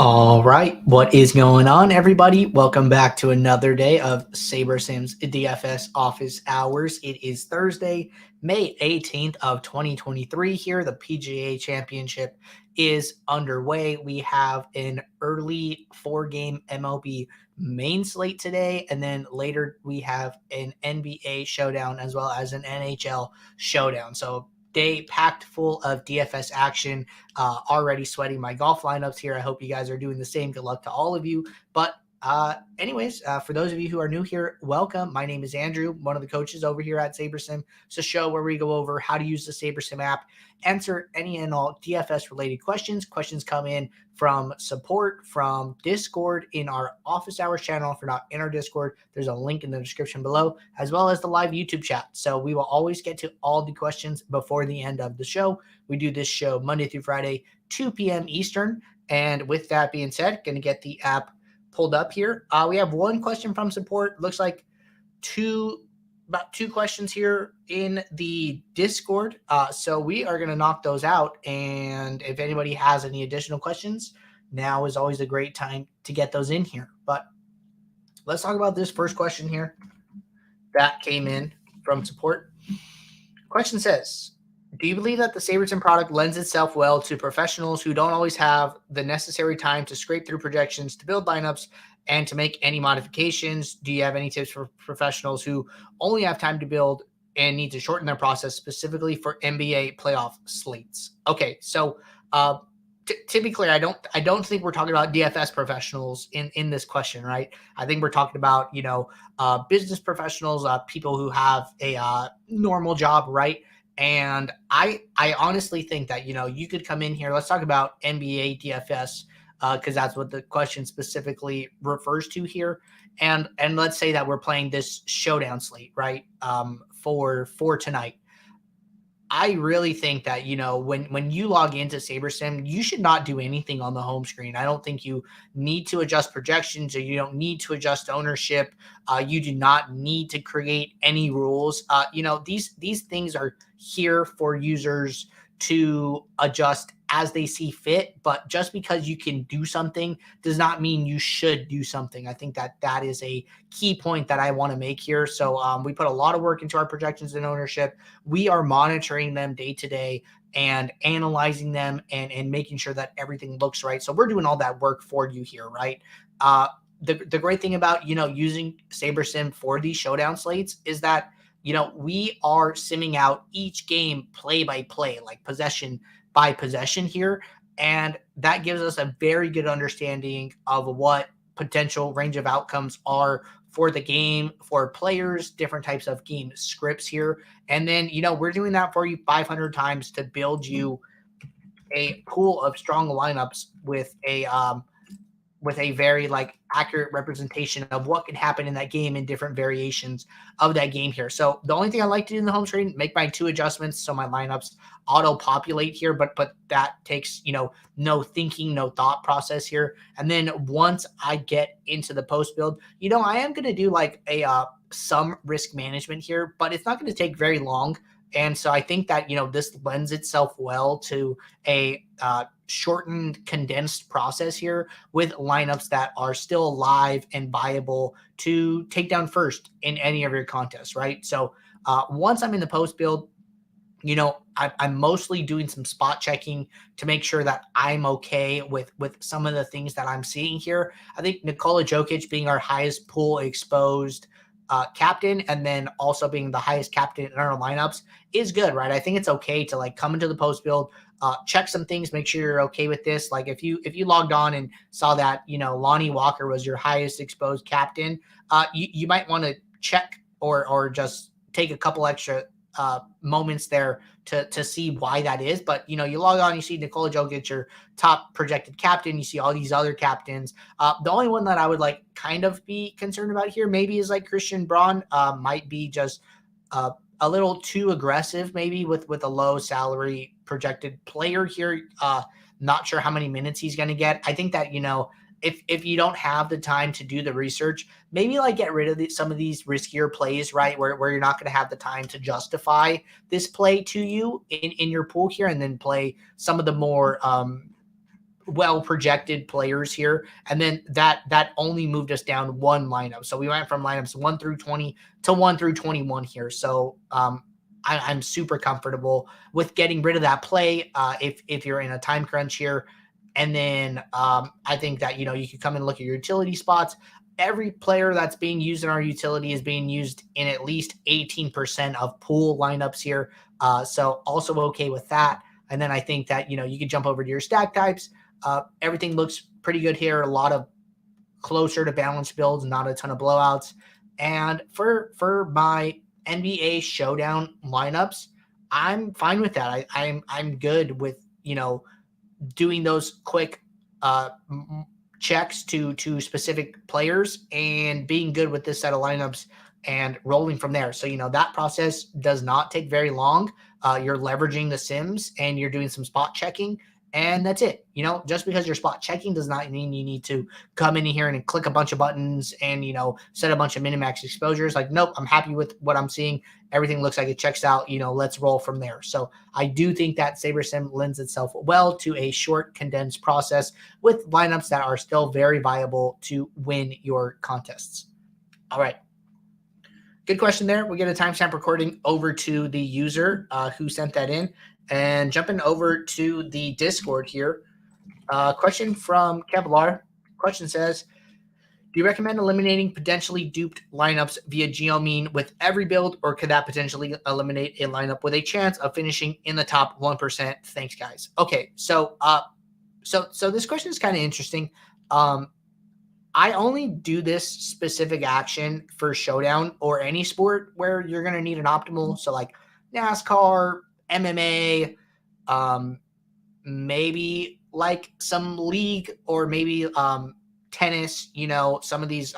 All right, what is going on, everybody? Welcome back to another day of SaberSim's DFS office hours. It is Thursday, May 18th of 2023 here. The PGA Championship is underway. We have an early four-game MLB main slate today, and then later we have an NBA showdown as well as an NHL showdown. So day packed full of DFS action. Already sweating my golf lineups here. I hope you guys are doing the same. Good luck to all of you. But anyways, for those of you who are new here, welcome. My name is Andrew, one of the coaches over here at SaberSim. It's a show where we go over how to use the SaberSim app, answer any and all DFS related questions. Questions come in from support, from Discord in our office hours channel. If you're not in our Discord, there's a link in the description below, as well as the live YouTube chat. So we will always get to all the questions before the end of the show. We do this show Monday through Friday, 2 p.m. Eastern. And with that being said, going to get the app pulled up here. We have one question from support. Looks like about two questions here in the Discord. So we are going to knock those out. And if anybody has any additional questions, now is always a great time to get those in here. But let's talk about this first question here that came in from support. Question says, do you believe that the SaberSim product lends itself well to professionals who don't always have the necessary time to scrape through projections, to build lineups, and to make any modifications? Do you have any tips for professionals who only have time to build and need to shorten their process, specifically for NBA playoff slates? Okay, so to be clear, I don't think we're talking about DFS professionals in this question, right? I think we're talking about business professionals, people who have a normal job, right? And I honestly think that, you could come in here. Let's talk about NBA DFS because that's what the question specifically refers to here. And let's say that we're playing this showdown slate, right, for tonight. I really think that, when you log into SaberSim, you should not do anything on the home screen. I don't think you need to adjust projections, or you don't need to adjust ownership. You do not need to create any rules. These things are here for users to adjust as they see fit, but just because you can do something does not mean you should do something. I think that is a key point that I want to make here. So we put a lot of work into our projections and ownership. We are monitoring them day to day and analyzing them and making sure that everything looks right. So we're doing all that work for you here, right? The great thing about, using SaberSim for these showdown slates is that, we are simming out each game play by play, like possession by possession here. And that gives us a very good understanding of what potential range of outcomes are for the game, for players, different types of game scripts here. And then, we're doing that for you 500 times to build you a pool of strong lineups with a very accurate representation of what can happen in that game in different variations of that game here. So the only thing I like to do in the home screen, make my 2 adjustments so my lineups auto populate here, but that takes, no thinking, no thought process here. And then once I get into the post build, I am going to do some risk management here, but it's not going to take very long. And so I think that, this lends itself well to a shortened, condensed process here with lineups that are still live and viable to take down first in any of your contests, right? So once I'm in the post build, I'm mostly doing some spot checking to make sure that I'm okay with some of the things that I'm seeing here. I think Nikola Jokic being our highest pool exposed captain, and then also being the highest captain in our lineups is good, right? I think it's okay to come into the post build, check some things, make sure you're okay with this. Like if you logged on and saw that, Lonnie Walker was your highest exposed captain, you might want to check or just take a couple extra moments there to see why that is. But, you log on, you see Nikola Jokic, your top projected captain. You see all these other captains. The only one that I would kind of be concerned about here maybe is Christian Braun. Might be just a little too aggressive maybe with a low salary projected player here. Not sure how many minutes he's going to get. I think that, if you don't have the time to do the research, maybe get rid of some of these riskier plays, right? Where you're not going to have the time to justify this play to you in your pool here, and then play some of the more well projected players here, and then that only moved us down one lineup. So we went from lineups 1 through 20 to 1 through 21 here. So I'm super comfortable with getting rid of that play if you're in a time crunch here. And then I think that, you can come and look at your utility spots. Every player that's being used in our utility is being used in at least 18% of pool lineups here. So also okay with that. And then I think that, you can jump over to your stack types. Everything looks pretty good here. A lot of closer to balanced builds, not a ton of blowouts. And for my NBA showdown lineups, I'm fine with that. I'm good with, doing those quick checks to specific players and being good with this set of lineups and rolling from there. So, that process does not take very long. You're leveraging the sims and you're doing some spot checking, and that's it. Just because you're spot checking does not mean you need to come in here and click a bunch of buttons and, set a bunch of minimax exposures. Like, nope, I'm happy with what I'm seeing. Everything looks like it checks out, let's roll from there. So I do think that SaberSim lends itself well to a short, condensed process with lineups that are still very viable to win your contests. All right. Good question there. We get a timestamp recording over to the user who sent that in. And jumping over to the Discord here, question from Kevlar. Question says, do you recommend eliminating potentially duped lineups via geomean with every build, or could that potentially eliminate a lineup with a chance of finishing in the top 1%? Thanks, guys. Okay, so this question is kind of interesting. I only do this specific action for showdown or any sport where you're going to need an optimal. So like NASCAR, MMA, maybe like some league, or maybe tennis, some of these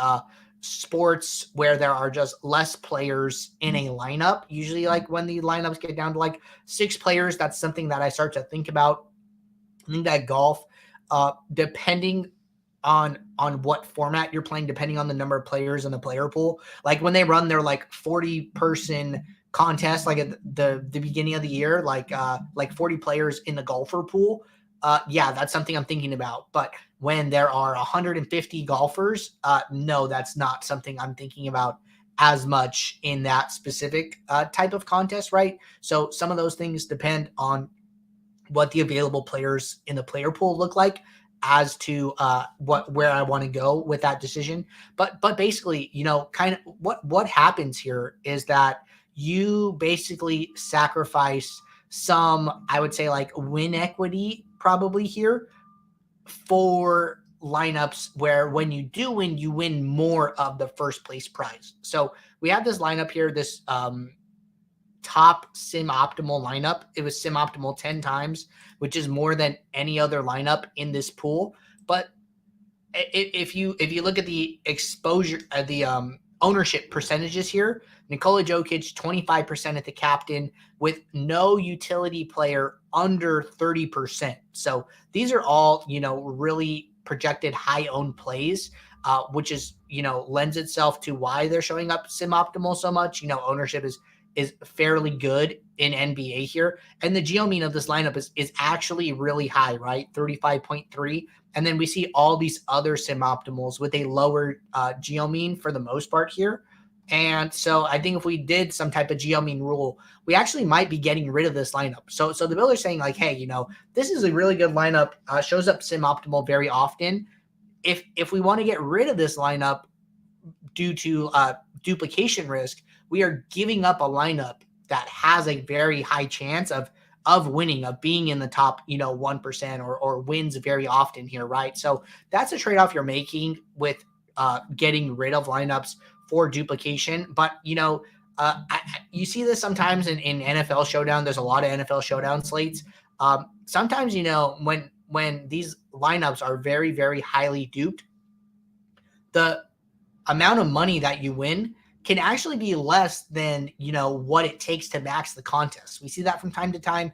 sports where there are just less players in a lineup. Usually like when the lineups get down to like 6 players, that's something that I start to think about. I think that golf, depending on what format you're playing, depending on the number of players in the player pool, like when they run their like 40-person contest, like at the beginning of the year, like 40 players in the golfer pool, yeah, that's something I'm thinking about. But when there are 150 golfers, no, that's not something I'm thinking about as much in that specific type of contest, right? So some of those things depend on what the available players in the player pool look like as to where I want to go with that decision. But basically, kind of what happens here is that you basically sacrifice some, I would say, like win equity probably here for lineups where when you do win, you win more of the first place prize. So we have this lineup here, this top sim optimal lineup. It was sim optimal 10 times, which is more than any other lineup in this pool. But if you look at the exposure, the ownership percentages here, Nikola Jokic 25% at the captain with no utility player under 30%. So these are all, really projected high owned plays, which is, lends itself to why they're showing up sim optimal so much. Ownership is fairly good in NBA here. And the geomean of this lineup is actually really high, right? 35.3. And then we see all these other sim optimals with a lower geomean for the most part here. And so I think if we did some type of geomean rule, we actually might be getting rid of this lineup. So the builder's saying like, hey, this is a really good lineup, shows up sim optimal very often. If we want to get rid of this lineup due to duplication risk, we are giving up a lineup that has a very high chance of winning, of being in the top, 1% or wins very often here, right? So that's a trade-off you're making with getting rid of lineups for duplication. But, you see this sometimes in NFL Showdown. There's a lot of NFL Showdown slates. Sometimes, when these lineups are very, very highly duped, the amount of money that you win can actually be less than, what it takes to max the contest. We see that from time to time.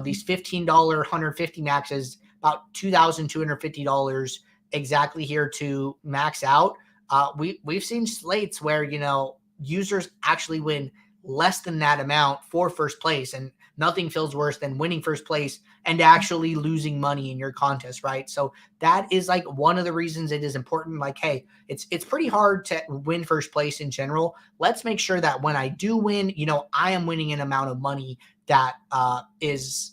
These $15 150 maxes, about $2,250 exactly here to max out. We've seen slates where, users actually win less than that amount for first place, and nothing feels worse than winning first place and actually losing money in your contest, right? So that is like one of the reasons it is important. Like, hey, it's pretty hard to win first place in general. Let's make sure that when I do win, I am winning an amount of money that is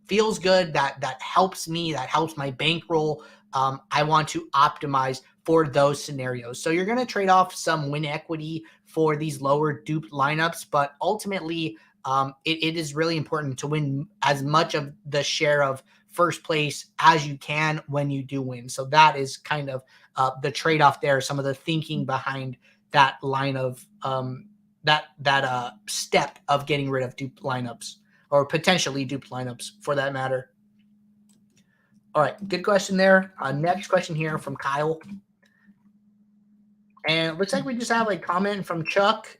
feels good, that helps me, that helps my bankroll. I want to optimize for those scenarios. So you're going to trade off some win equity for these lower duped lineups, but ultimately it is really important to win as much of the share of first place as you can when you do win. So that is kind of the trade-off there, some of the thinking behind that line of that step of getting rid of duped lineups, or potentially duped lineups for that matter. All right, good question there. Next question here from Kyle. And it looks like we just have a comment from Chuck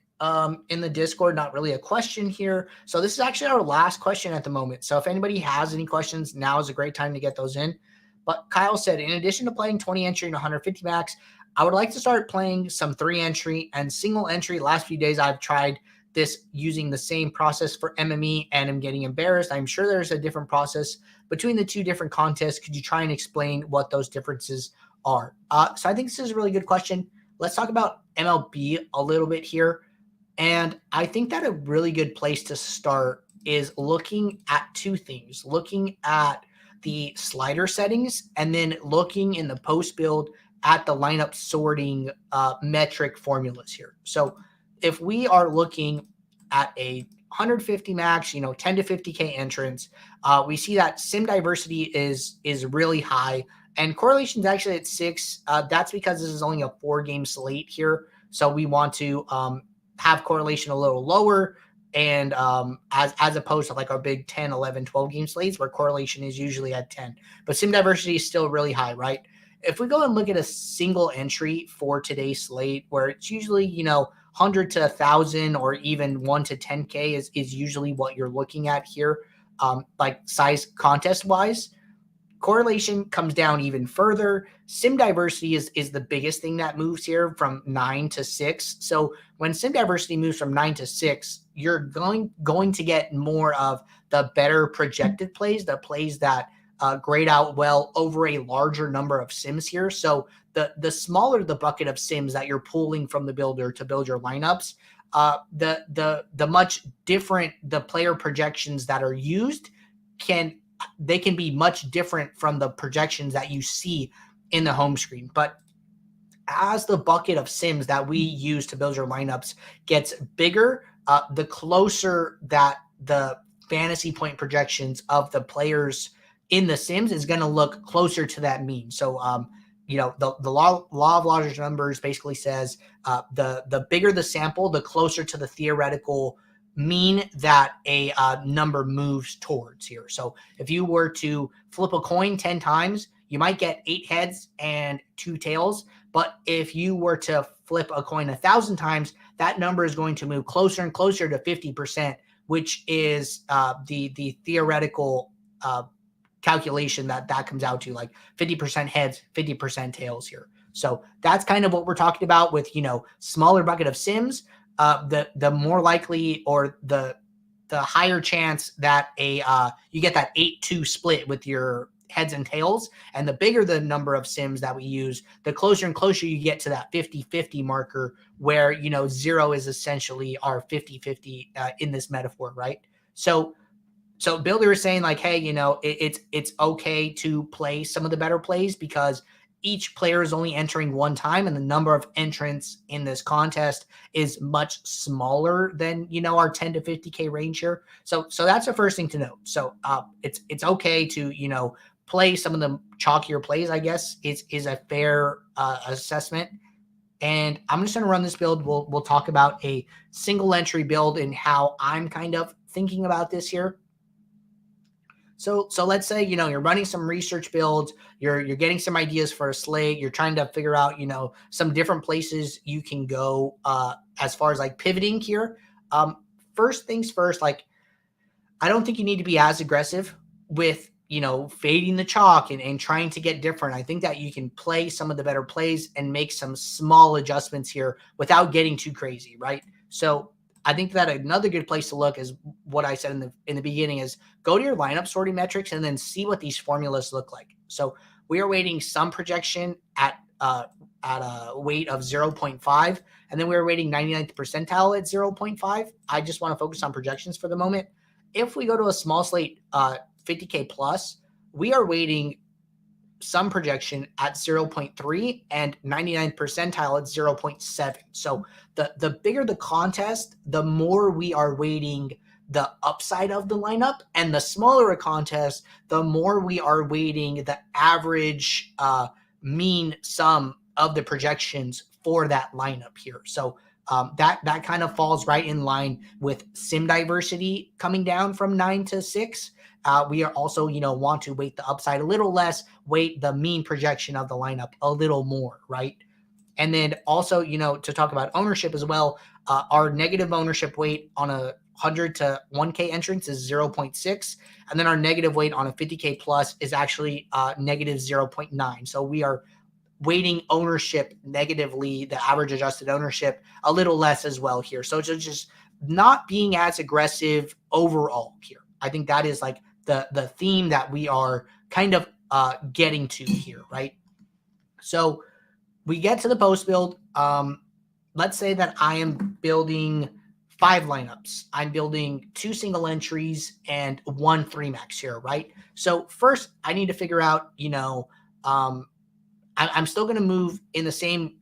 in the Discord, not really a question here. So this is actually our last question at the moment. So if anybody has any questions, now is a great time to get those in. But Kyle said, in addition to playing 20 entry and 150 max, I would like to start playing some 3 entry and single entry. Last few days, I've tried this using the same process for MME and I'm getting embarrassed. I'm sure there's a different process between the 2 different contests. Could you try and explain what those differences are? So I think this is a really good question. Let's talk about MLB a little bit here. And I think that a really good place to start is looking at 2 things, looking at the slider settings and then looking in the post build at the lineup sorting metric formulas here. So if we are looking at a 150 max, 10 to 50K entrance, we see that sim diversity is really high. And correlation is actually at 6. That's because this is only a 4-game slate here. So we want to have correlation a little lower, and as opposed to like our big 10, 11, 12-game slates where correlation is usually at 10. But sim diversity is still really high, right? If we go and look at a single entry for today's slate, where it's usually, 100 to 1,000 or even 1 to 10K is usually what you're looking at here, like size contest-wise. Correlation comes down even further. Sim diversity is the biggest thing that moves here from 9 to 6. So when sim diversity moves from 9 to 6, you're going to get more of the better projected plays, the plays that grade out well over a larger number of sims here. So the smaller the bucket of sims that you're pulling from the builder to build your lineups, the much different the player projections that are used can be much different from the projections that you see in the home screen. But as the bucket of sims that we use to build your lineups gets bigger, the closer that the fantasy point projections of the players in the sims is going to look closer to that mean. So, the law of large numbers basically says the bigger the sample, the closer to the theoretical mean that a number moves towards here. So if you were to flip a coin 10 times, you might get 8 heads and 2 tails. But if you were to flip a coin 1,000 times, that number is going to move closer and closer to 50%, which is the theoretical calculation that comes out to, like 50% heads, 50% tails here. So that's kind of what we're talking about with, smaller bucket of sims. The more likely, or the higher chance that you get that 8-2 split with your heads and tails. And the bigger the number of sims that we use, the closer and closer you get to that 50-50 marker, where 0 is essentially our 50-50 in this metaphor, right? So Builder is saying like, hey, it's okay to play some of the better plays because each player is only entering one time, and the number of entrants in this contest is much smaller than, our 10 to 50K range here. So that's the first thing to note. So it's okay to, play some of the chalkier plays, I guess, is a fair assessment. And I'm just going to run this build. We'll talk about a single entry build and how I'm kind of thinking about this here. So let's say, you're running some research builds, you're getting some ideas for a slate, you're trying to figure out, some different places you can go as far as like pivoting here. First things first, like, I don't think you need to be as aggressive with, fading the chalk and trying to get different. I think that you can play some of the better plays and make some small adjustments here without getting too crazy, right? So I think that another good place to look is what I said in the beginning is go to your lineup sorting metrics and then see what these formulas look like. So we are weighting some projection at a weight of 0.5, and then we are weighting 99th percentile at 0.5. I just want to focus on projections for the moment. If we go to a small slate, 50K plus, we are weighting some projection at 0.3 and 99th percentile at 0.7. So the bigger the contest, the more we are weighting the upside of the lineup, and the smaller a contest, the more we are weighting the average mean sum of the projections for that lineup here. So that kind of falls right in line with sim diversity coming down from 9 to 6. We are also, want to weight the upside a little less, weight the mean projection of the lineup a little more, right? And then also, to talk about ownership as well, our negative ownership weight on a 100 to 1K entrance is 0.6. And then our negative weight on a 50K plus is actually negative 0.9. So we are weighting ownership negatively, the average adjusted ownership, a little less as well here. So it's just not being as aggressive overall here. I think that is like the theme that we are kind of getting to here, right? So we get to the post build. Let's say that I am building 5 lineups. I'm building 2 single entries and 1 3 max here, right? So first I need to figure out, I'm still going to move in the same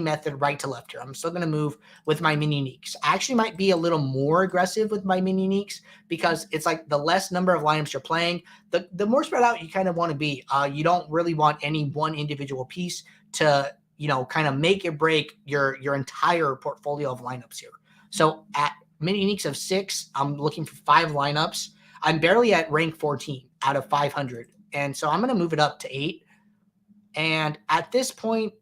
method right to left here. I'm still going to move with my mini uniques. I actually might be a little more aggressive with my mini uniques because it's like the less number of lineups you're playing, the more spread out you kind of want to be. You don't really want any one individual piece to, kind of make or break your entire portfolio of lineups here. So at mini uniques of 6, I'm looking for 5 lineups. I'm barely at rank 14 out of 500. And so I'm going to move it up to 8. And at this point,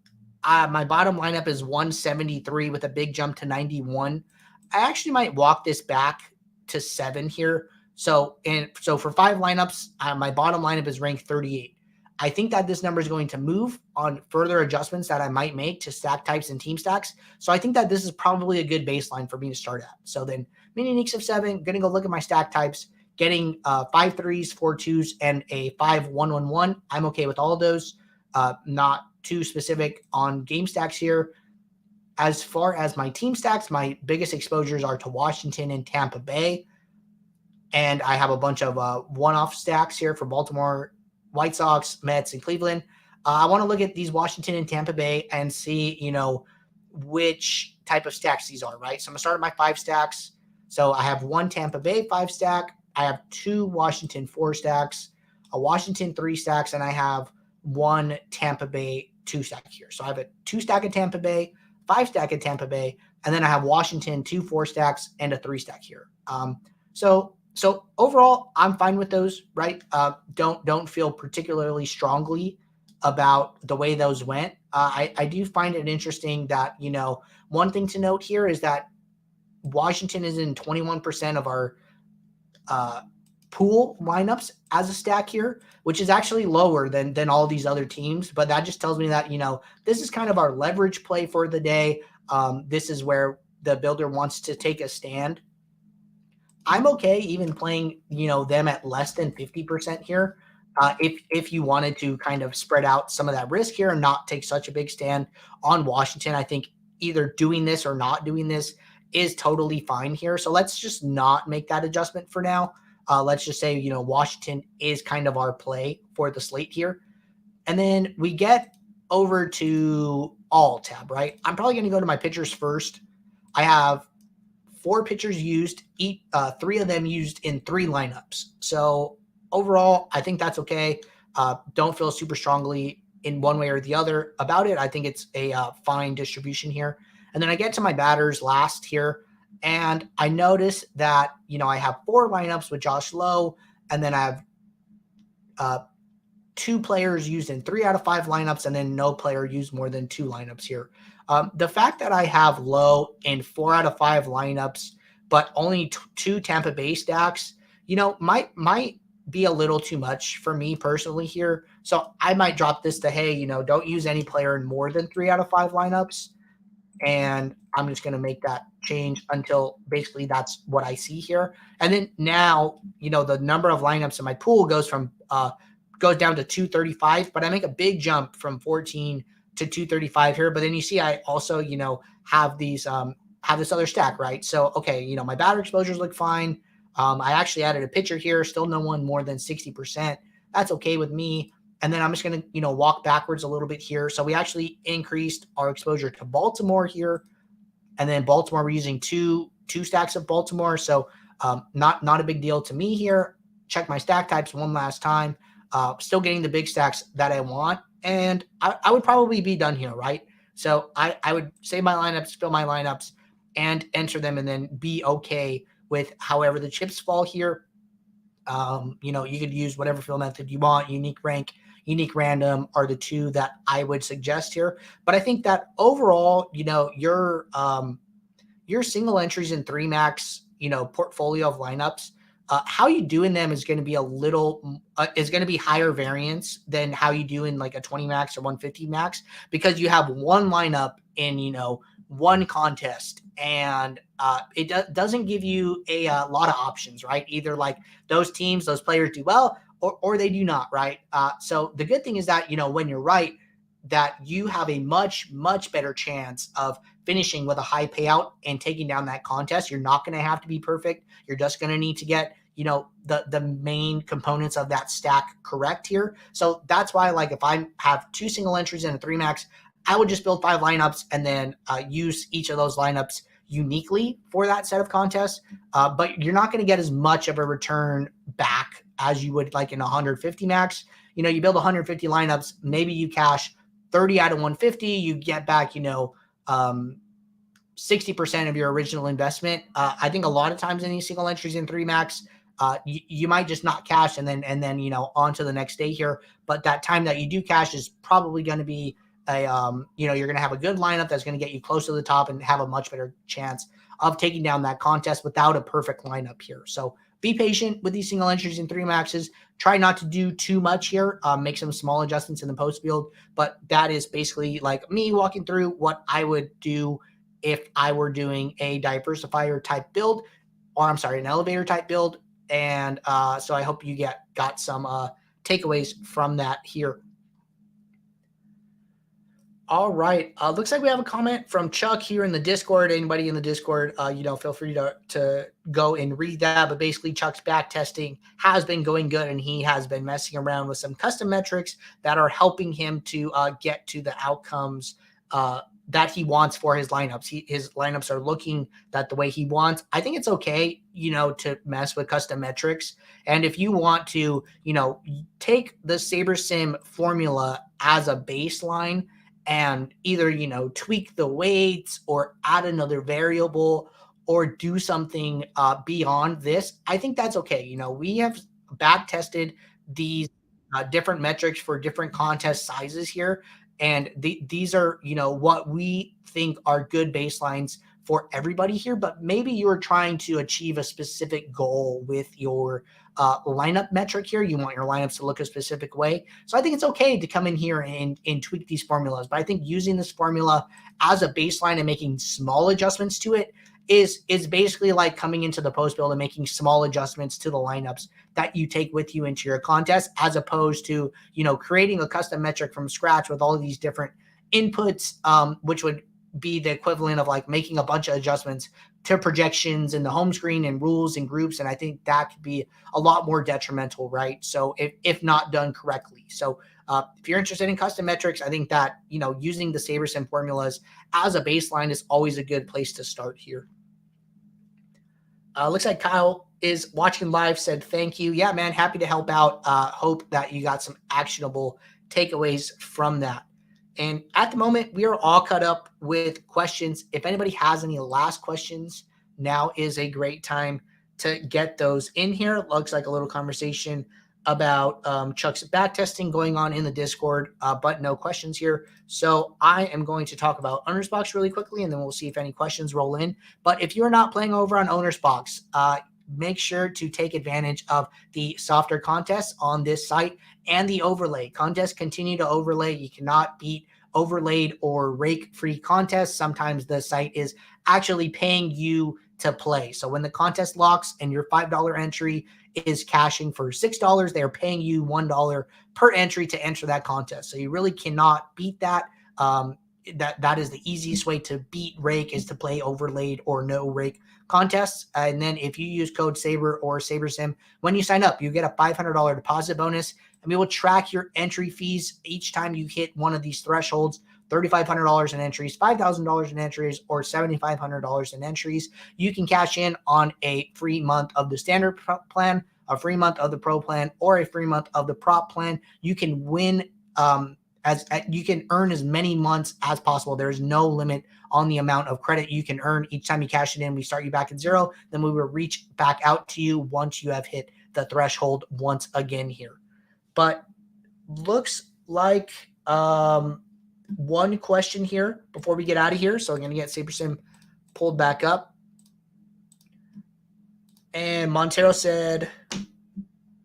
my bottom lineup is 173 with a big jump to 91. I actually might walk this back to 7 here. So for 5 lineups, my bottom lineup is ranked 38. I think that this number is going to move on further adjustments that I might make to stack types and team stacks. So I think that this is probably a good baseline for me to start at. So then mini uniques of 7, going to go look at my stack types, getting 5 3s, 4 2s, and a 5 1 1 1. I'm okay with all of those. Not too specific on game stacks here. As far as my team stacks, my biggest exposures are to Washington and Tampa Bay. And I have a bunch of one-off stacks here for Baltimore, White Sox, Mets, and Cleveland. I want to look at these Washington and Tampa Bay and see, which type of stacks these are, right? So I'm going to start at my 5 stacks. So I have 1 Tampa Bay 5 stack. I have 2 Washington 4 stacks, a Washington 3 stacks, and I have 1 Tampa Bay 2 stack here. So I have a 2 stack at Tampa Bay, 5 stack at Tampa Bay, and then I have Washington 2 4 stacks and a 3 stack here. So overall, I'm fine with those, right? Don't feel particularly strongly about the way those went. I do find it interesting that, one thing to note here is that Washington is in 21% of our pool lineups as a stack here, which is actually lower than all these other teams. But that just tells me that, this is kind of our leverage play for the day. This is where the builder wants to take a stand. I'm okay even playing, them at less than 50% here. If you wanted to kind of spread out some of that risk here and not take such a big stand on Washington, I think either doing this or not doing this is totally fine here. So let's just not make that adjustment for now. Let's just say, Washington is kind of our play for the slate here. And then we get over to all tab, right? I'm probably going to go to my pitchers first. I have 4 pitchers used, 3 of them used in 3 lineups. So overall, I think that's okay. Don't feel super strongly in one way or the other about it. I think it's a fine distribution here. And then I get to my batters last here. And I notice that, I have 4 lineups with Josh Lowe, and then I have 2 players used in 3 out of 5 lineups, and then no player used more than 2 lineups here. The fact that I have Lowe in 4 out of 5 lineups, but only 2 Tampa Bay stacks, might be a little too much for me personally here. So I might drop this to, hey, don't use any player in more than 3 out of 5 lineups. and I'm just going to make that change until basically that's what I see here. And then now, the number of lineups in my pool goes down to 235, but I make a big jump from 14 to 235 here. But then you see, I also, have have this other stack, right? So, okay, my batter exposures look fine. I actually added a pitcher here, still no one more than 60%. That's okay with me. And then I'm just going to, walk backwards a little bit here. So we actually increased our exposure to Baltimore here. And then Baltimore, we're using two stacks of Baltimore. So not a big deal to me here. Check my stack types one last time. Still getting the big stacks that I want. And I would probably be done here, right? So I would save my lineups, fill my lineups, and enter them, and then be okay with however the chips fall here. You could use whatever fill method you want. Unique rank, unique random are the two that I would suggest here. But I think that overall, your single entries in 3 max, portfolio of lineups, how you do in them is going to be is going to be higher variance than how you do in like a 20 max or 150 max, because you have one lineup in, one contest, and it doesn't give you a lot of options, right? Either like those players do well, or they do not, right? So the good thing is that, when you're right, that you have a much, much better chance of finishing with a high payout and taking down that contest. You're not going to have to be perfect. You're just going to need to get, the main components of that stack correct here. So that's why, like, if I have 2 single entries in a 3 max, I would just build 5 lineups and then use each of those lineups uniquely for that set of contests. But you're not going to get as much of a return back as you would like in 150 max. You build 150 lineups, maybe you cash 30 out of 150, you get back, 60% of your original investment. I think a lot of times in these single entries in 3 max, you might just not cash and then on to the next day here. But that time that you do cash is probably going to be you're going to have a good lineup that's going to get you close to the top and have a much better chance of taking down that contest without a perfect lineup here. So be patient with these single entries in 3 maxes. Try not to do too much here. Make some small adjustments in the post build, but that is basically like me walking through what I would do if I were doing a diversifier type build, or I'm sorry, an elevator type build. And so I hope you got some takeaways from that here. All right. Looks like we have a comment from Chuck here in the Discord. Anybody in the Discord, feel free to go and read that. But basically, Chuck's back testing has been going good, and he has been messing around with some custom metrics that are helping him to get to the outcomes that he wants for his lineups. His lineups are looking that the way he wants. I think it's okay, to mess with custom metrics. And if you want to, take the SaberSim formula as a baseline and either, tweak the weights or add another variable or do something beyond this, I think that's okay. We have back tested these different metrics for different contest sizes here. And these are, what we think are good baselines for everybody here, but maybe you're trying to achieve a specific goal with your lineup metric here. You want your lineups to look a specific way. So I think it's okay to come in here and tweak these formulas. But I think using this formula as a baseline and making small adjustments to it is basically like coming into the post build and making small adjustments to the lineups that you take with you into your contest, as opposed to, creating a custom metric from scratch with all of these different inputs, which would be the equivalent of like making a bunch of adjustments to projections in the home screen and rules and groups. And I think that could be a lot more detrimental, right? So if not done correctly. So if you're interested in custom metrics, I think that, using the SaberSim formulas as a baseline is always a good place to start here. Looks like Kyle is watching live, said thank you. Yeah, man, happy to help out. Hope that you got some actionable takeaways from that. And at the moment, we are all cut up with questions. If anybody has any last questions, now is a great time to get those in here. It looks like a little conversation about Chuck's back testing going on in the Discord, but no questions here. So I am going to talk about Owner's Box really quickly, and then we'll see if any questions roll in. But if you're not playing over on Owner's Box, make sure to take advantage of the softer contests on this site and the overlay. Contests continue to overlay. You cannot beat overlaid or rake free contests. Sometimes the site is actually paying you to play. So when the contest locks and your $5 entry is cashing for $6, they're paying you $1 per entry to enter that contest. So you really cannot beat that. That is the easiest way to beat rake, is to play overlaid or no rake contests. And then if you use code SABER or SaberSim, when you sign up, you get a $500 deposit bonus, and we will track your entry fees each time you hit one of these thresholds. $3,500 in entries, $5,000 in entries, or $7,500 in entries. You can cash in on a free month of the standard plan, a free month of the pro plan, or a free month of the prop plan. You can win you can earn as many months as possible. There's no limit on the amount of credit you can earn each time you cash it in. We start you back at 0. Then we will reach back out to you once you have hit the threshold once again here. But looks like one question here before we get out of here. So I'm going to get SaberSim pulled back up. And Montero said,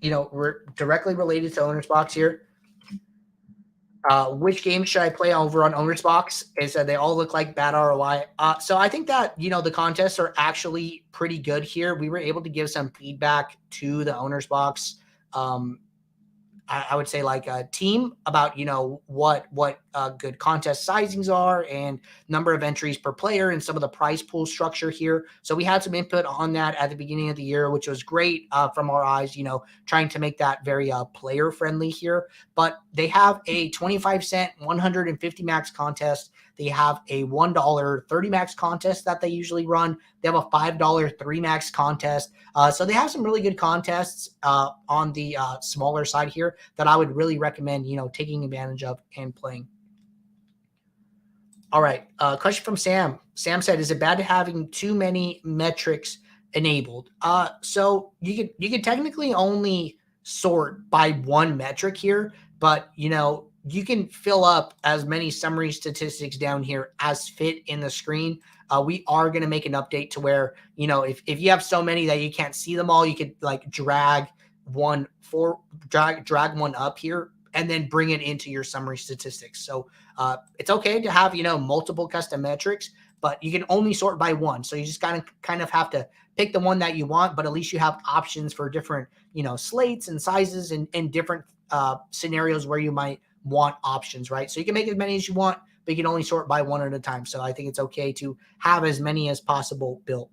we're directly related to Owner's Box here. Which game should I play over on Owner's Box? Is that they all look like bad ROI. So I think that, the contests are actually pretty good here. We were able to give some feedback to the Owner's Box. I would say like a team about, what good contest sizings are and number of entries per player and some of the prize pool structure here. So we had some input on that at the beginning of the year, which was great from our eyes, trying to make that very player friendly here. But they have a 25-cent 150 max contest. They have a $1 30 max contest that they usually run. They have a $5 3 max contest. So they have some really good contests on the smaller side here that I would really recommend, taking advantage of and playing. All right. Question from Sam. Sam said, is it bad having too many metrics enabled? So you could technically only sort by one metric here, but, you can fill up as many summary statistics down here as fit in the screen. We are going to make an update to where, if you have so many that you can't see them all, you could like drag one up here and then bring it into your summary statistics. So it's okay to have, multiple custom metrics, but you can only sort by one. So you just kind of have to pick the one that you want, but at least you have options for different, slates and sizes and different scenarios where you might want options, right? So you can make as many as you want, but you can only sort by one at a time. So I think it's okay to have as many as possible built.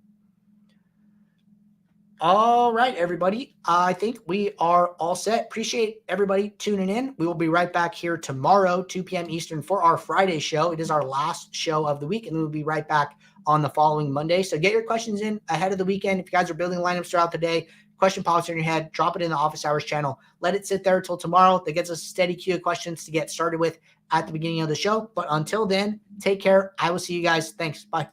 All right, everybody. I think we are all set. Appreciate everybody tuning in. We will be right back here tomorrow, 2 p.m. Eastern, for our Friday show. It is our last show of the week, and we'll be right back on the following Monday. So get your questions in ahead of the weekend. If you guys are building lineups throughout the day, question pops in your head, drop it in the Office Hours channel. Let it sit there until tomorrow. That gets us a steady queue of questions to get started with at the beginning of the show. But until then, take care. I will see you guys. Thanks. Bye.